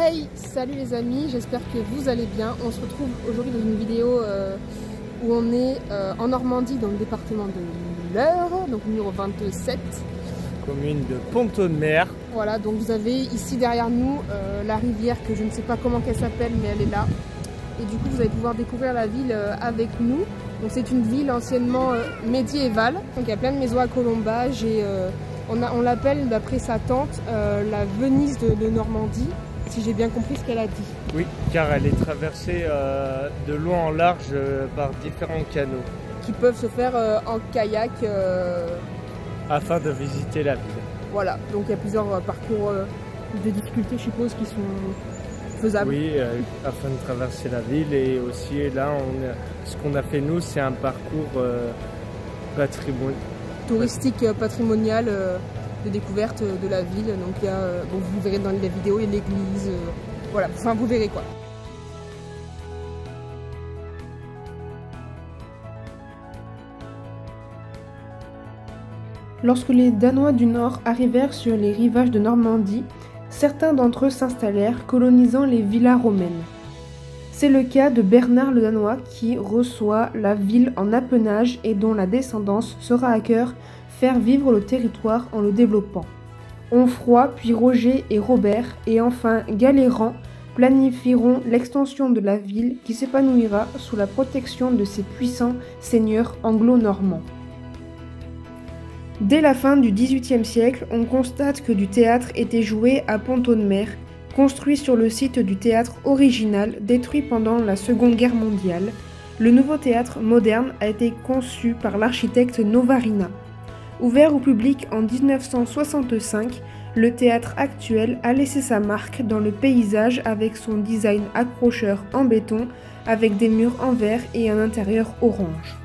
Hey, salut les amis, j'espère que vous allez bien. On se retrouve aujourd'hui dans une vidéo où on est en Normandie, dans le département de l'Eure, donc numéro 27. Commune de Pont-de-Mer. Voilà, donc vous avez ici derrière nous la rivière que je ne sais pas comment qu'elle s'appelle, mais elle est là. Et du coup, vous allez pouvoir découvrir la ville avec nous. Donc c'est une ville anciennement médiévale. Donc il y a plein de maisons à colombage et on l'appelle, d'après sa tante, la Venise de Normandie. Si j'ai bien compris ce qu'elle a dit. Oui, car elle est traversée de long en large par différents canaux. Qui peuvent se faire en kayak. Afin de visiter la ville. Voilà, donc il y a plusieurs parcours de difficulté, je suppose, qui sont faisables. Oui, afin de traverser la ville. Et aussi là, ce qu'on a fait nous, c'est un parcours touristique, patrimonial. De découverte de la ville, donc il y a, bon, vous verrez dans les vidéos, il y a l'église, voilà, enfin vous verrez quoi. Lorsque les Danois du Nord arrivèrent sur les rivages de Normandie, certains d'entre eux s'installèrent, colonisant les villas romaines. C'est le cas de Bernard le Danois qui reçoit la ville en appenage et dont la descendance sera à cœur faire vivre le territoire en le développant. Onfroy, puis Roger et Robert, et enfin Galéran planifieront l'extension de la ville qui s'épanouira sous la protection de ces puissants seigneurs anglo-normands. Dès la fin du XVIIIe siècle, on constate que du théâtre était joué à Pont-de-Mer, construit sur le site du théâtre original détruit pendant la Seconde Guerre mondiale. Le nouveau théâtre moderne a été conçu par l'architecte Novarina. Ouvert au public en 1965, le théâtre actuel a laissé sa marque dans le paysage avec son design accrocheur en béton, avec des murs en verre et un intérieur orange.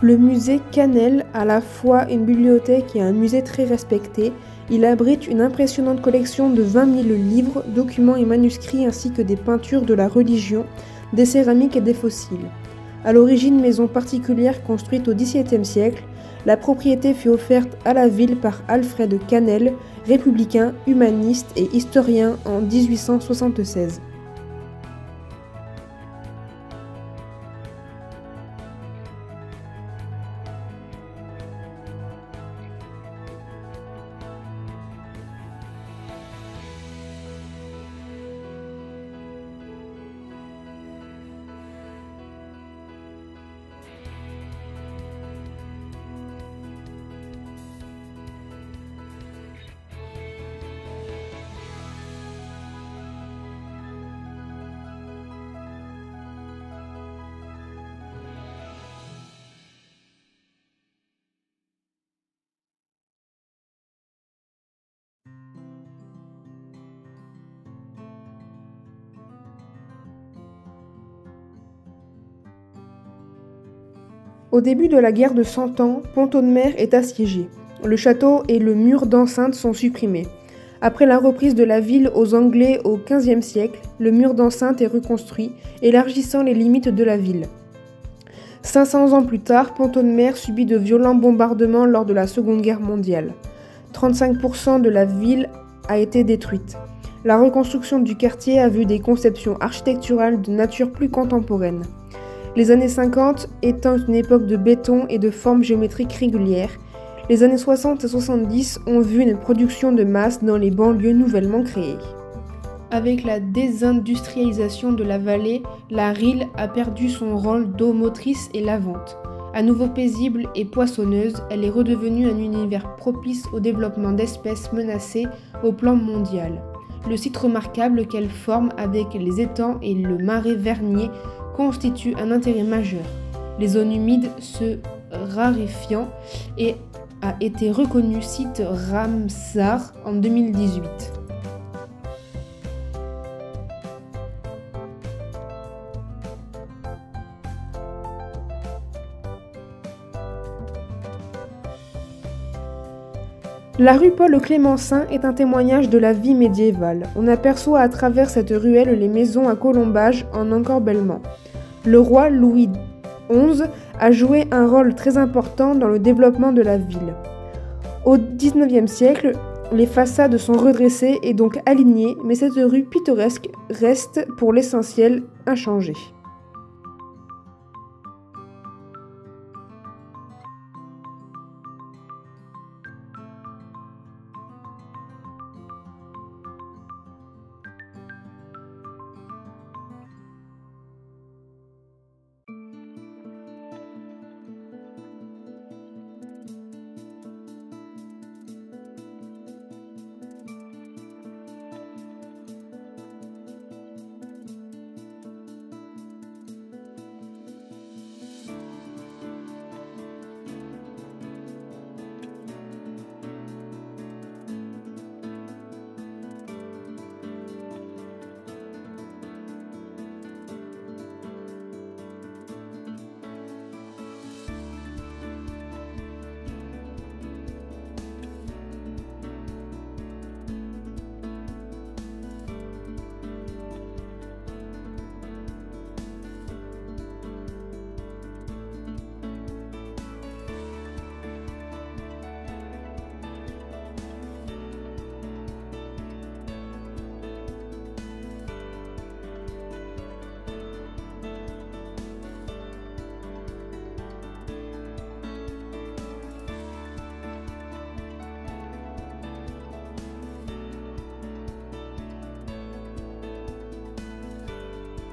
Le musée Canel, à la fois une bibliothèque et un musée très respecté, il abrite une impressionnante collection de 20 000 livres, documents et manuscrits ainsi que des peintures de la religion, des céramiques et des fossiles. À l'origine maison particulière construite au XVIIe siècle, la propriété fut offerte à la ville par Alfred Canel, républicain, humaniste et historien en 1876. Au début de la guerre de 100 ans, Pont-de-Mer est assiégé. Le château et le mur d'enceinte sont supprimés. Après la reprise de la ville aux Anglais au XVe siècle, le mur d'enceinte est reconstruit, élargissant les limites de la ville. 500 ans plus tard, Pont-de-Mer subit de violents bombardements lors de la Seconde Guerre mondiale. 35% de la ville a été détruite. La reconstruction du quartier a vu des conceptions architecturales de nature plus contemporaine. Les années 50 étant une époque de béton et de formes géométriques régulières, les années 60 et 70 ont vu une production de masse dans les banlieues nouvellement créées. Avec la désindustrialisation de la vallée, la Risle a perdu son rôle d'eau motrice et lavante. À nouveau paisible et poissonneuse, elle est redevenue un univers propice au développement d'espèces menacées au plan mondial. Le site remarquable qu'elle forme avec les étangs et le marais Vernier constitue un intérêt majeur. Les zones humides se raréfiant et a été reconnu site Ramsar en 2018. La rue Paul-Clémensin est un témoignage de la vie médiévale. On aperçoit à travers cette ruelle les maisons à colombage en encorbellement. Le roi Louis XI a joué un rôle très important dans le développement de la ville. Au XIXe siècle, les façades sont redressées et donc alignées, mais cette rue pittoresque reste pour l'essentiel inchangée.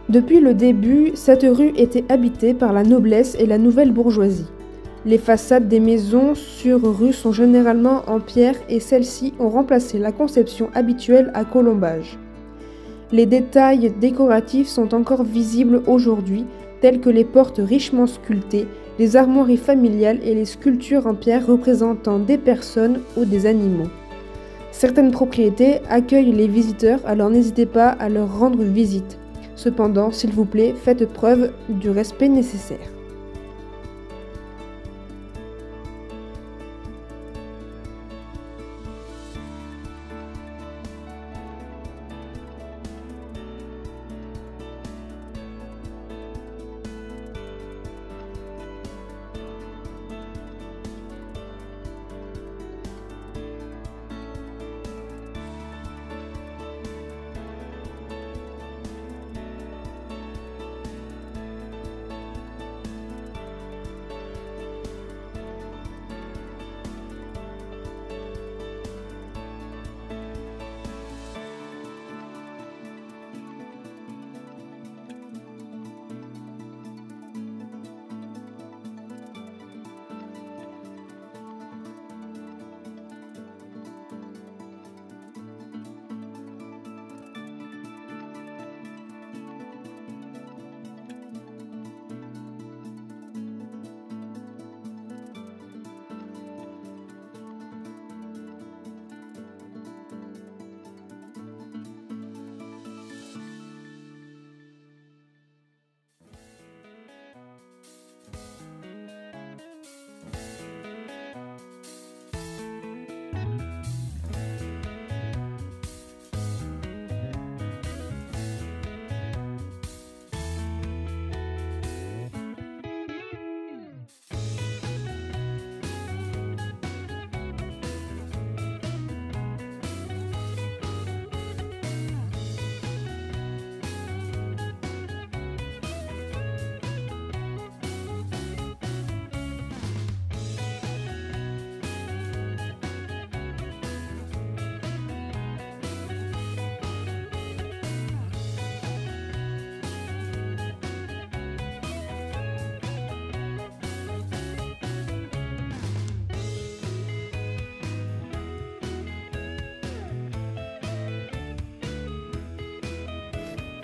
Depuis le début, cette rue était habitée par la noblesse et la nouvelle bourgeoisie. Les façades des maisons sur rue sont généralement en pierre et celles-ci ont remplacé la conception habituelle à colombage. Les détails décoratifs sont encore visibles aujourd'hui, tels que les portes richement sculptées, les armoiries familiales et les sculptures en pierre représentant des personnes ou des animaux. Certaines propriétés accueillent les visiteurs, alors n'hésitez pas à leur rendre visite. Cependant, s'il vous plaît, faites preuve du respect nécessaire.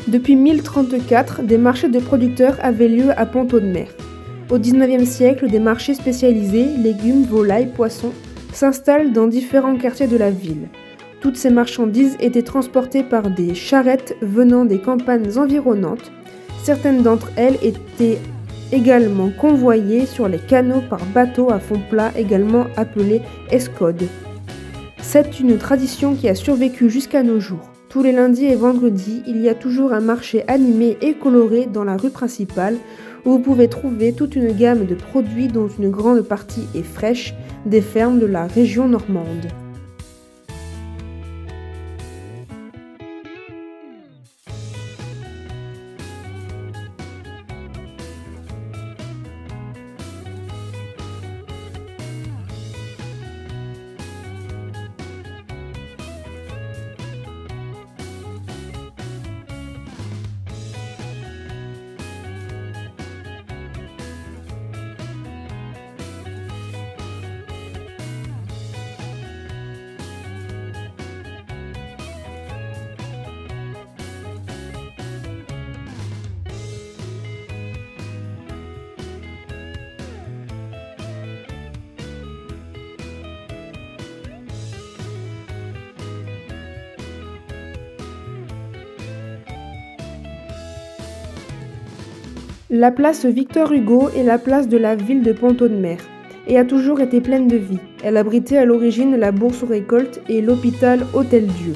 Depuis 1034, des marchés de producteurs avaient lieu à Pont-Audemer. Au XIXe siècle, des marchés spécialisés, légumes, volailles, poissons, s'installent dans différents quartiers de la ville. Toutes ces marchandises étaient transportées par des charrettes venant des campagnes environnantes. Certaines d'entre elles étaient également convoyées sur les canaux par bateaux à fond plat, également appelés escodes. C'est une tradition qui a survécu jusqu'à nos jours. Tous les lundis et vendredis, il y a toujours un marché animé et coloré dans la rue principale où vous pouvez trouver toute une gamme de produits dont une grande partie est fraîche, des fermes de la région normande. La place Victor Hugo est la place de la ville de Pont-Audemer et a toujours été pleine de vie. Elle abritait à l'origine la bourse aux récoltes et l'hôpital Hôtel-Dieu.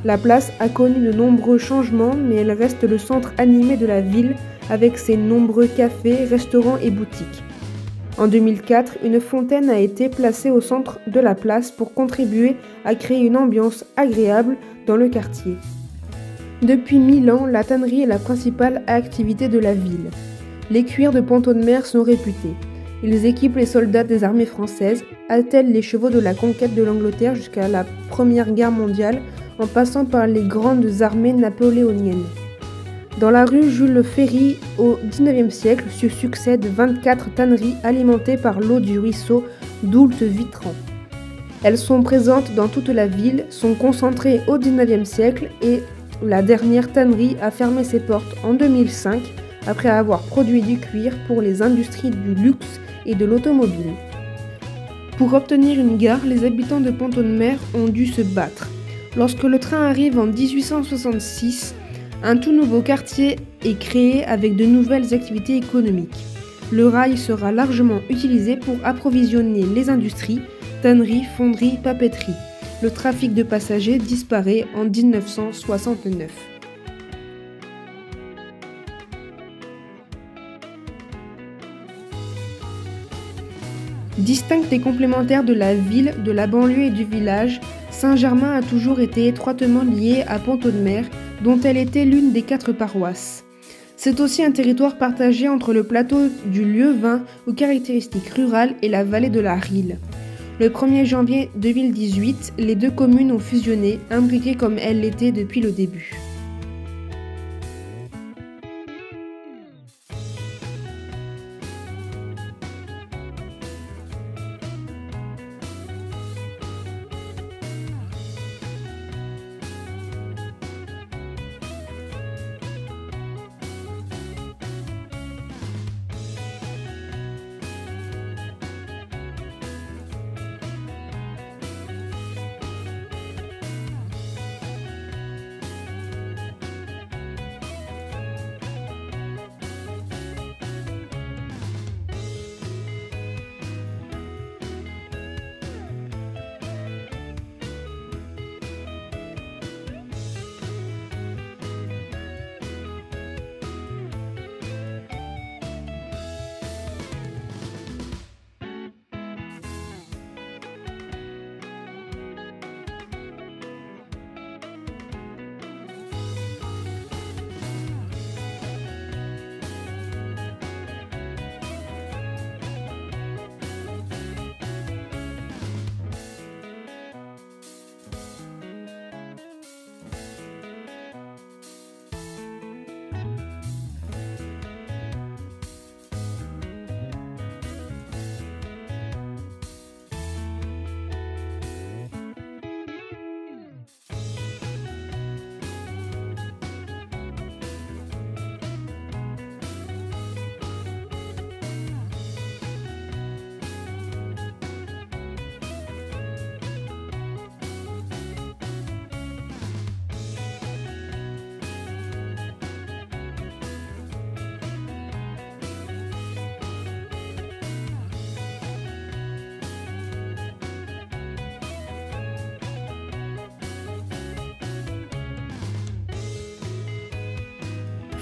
La place a connu de nombreux changements, mais elle reste le centre animé de la ville avec ses nombreux cafés, restaurants et boutiques. En 2004, une fontaine a été placée au centre de la place pour contribuer à créer une ambiance agréable dans le quartier. Depuis 1000 ans, la tannerie est la principale activité de la ville. Les cuirs de Pont-Audemer sont réputés. Ils équipent les soldats des armées françaises, attellent les chevaux de la conquête de l'Angleterre jusqu'à la Première Guerre mondiale, en passant par les grandes armées napoléoniennes. Dans la rue Jules Ferry, au XIXe siècle, se succèdent 24 tanneries alimentées par l'eau du ruisseau d'Oultevitran. Elles sont présentes dans toute la ville, sont concentrées au XIXe siècle et la dernière tannerie a fermé ses portes en 2005 après avoir produit du cuir pour les industries du luxe et de l'automobile. Pour obtenir une gare, les habitants de Pont-Audemer ont dû se battre. Lorsque le train arrive en 1866, un tout nouveau quartier est créé avec de nouvelles activités économiques. Le rail sera largement utilisé pour approvisionner les industries, tanneries, fonderies, papeteries. Le trafic de passagers disparaît en 1969. Distincte et complémentaire de la ville, de la banlieue et du village, Saint-Germain a toujours été étroitement liée à Pont-Audemer, dont elle était l'une des 4 paroisses. C'est aussi un territoire partagé entre le plateau du Lieuvin, aux caractéristiques rurales, et la vallée de la Risle. Le 1er janvier 2018, les deux communes ont fusionné, imbriquées comme elles l'étaient depuis le début.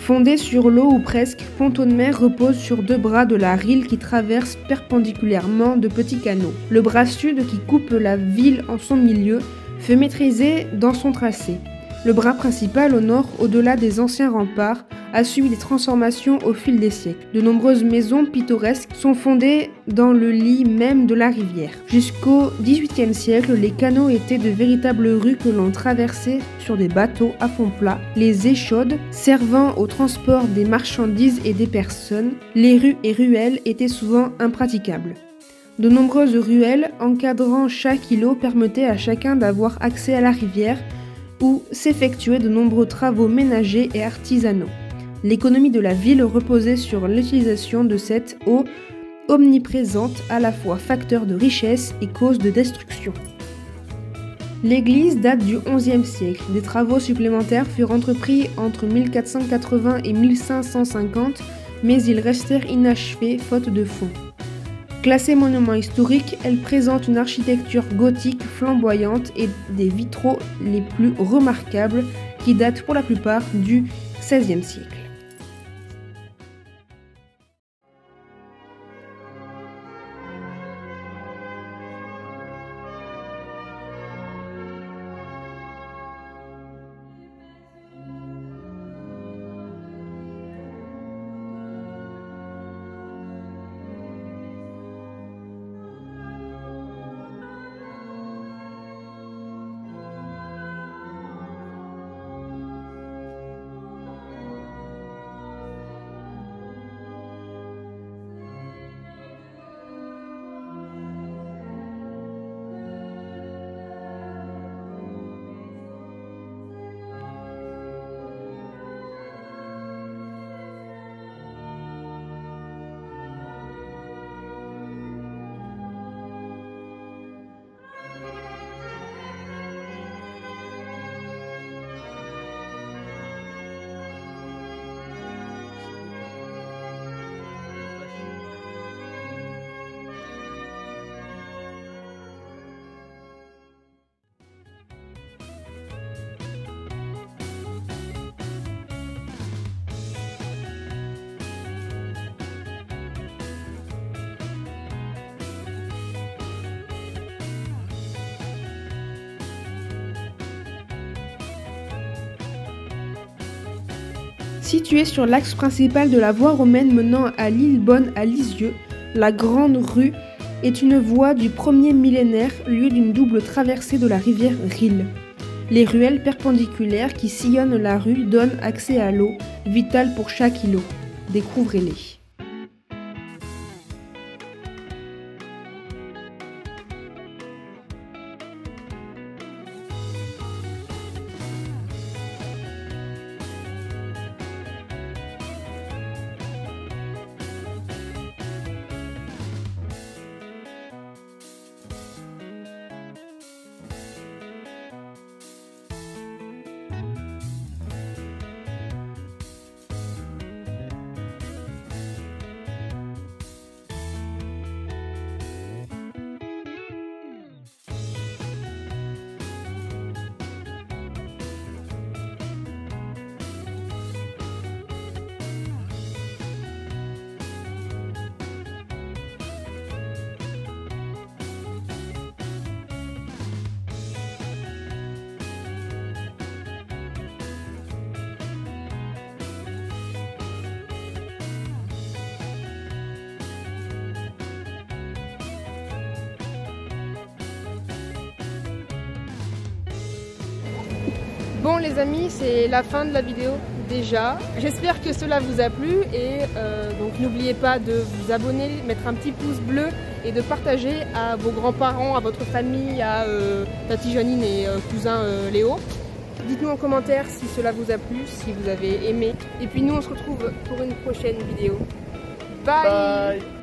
Fondé sur l'eau ou presque, Pont-Audemer repose sur deux bras de la Risle qui traversent perpendiculairement de petits canaux. Le bras sud qui coupe la ville en son milieu fait maîtriser dans son tracé. Le bras principal au nord, au-delà des anciens remparts, a subi des transformations au fil des siècles. De nombreuses maisons pittoresques sont fondées dans le lit même de la rivière. Jusqu'au XVIIIe siècle, les canaux étaient de véritables rues que l'on traversait sur des bateaux à fond plat, les échaudes servant au transport des marchandises et des personnes. Les rues et ruelles étaient souvent impraticables. De nombreuses ruelles encadrant chaque îlot permettaient à chacun d'avoir accès à la rivière, où s'effectuaient de nombreux travaux ménagers et artisanaux. L'économie de la ville reposait sur l'utilisation de cette eau omniprésente, à la fois facteur de richesse et cause de destruction. L'église date du XIe siècle. Des travaux supplémentaires furent entrepris entre 1480 et 1550, mais ils restèrent inachevés faute de fonds. Classée monument historique, elle présente une architecture gothique flamboyante et des vitraux les plus remarquables qui datent pour la plupart du XVIe siècle. Située sur l'axe principal de la voie romaine menant à l'île Bonne à Lisieux, la Grande Rue est une voie du 1er millénaire, lieu d'une double traversée de la rivière Risle. Les ruelles perpendiculaires qui sillonnent la rue donnent accès à l'eau, vitale pour chaque îlot. Découvrez-les. Bon les amis, c'est la fin de la vidéo déjà. J'espère que cela vous a plu et donc n'oubliez pas de vous abonner, mettre un petit pouce bleu et de partager à vos grands-parents, à votre famille, à Tati Janine et cousin Léo. Dites-nous en commentaire si cela vous a plu, si vous avez aimé. Et puis nous on se retrouve pour une prochaine vidéo. Bye, bye.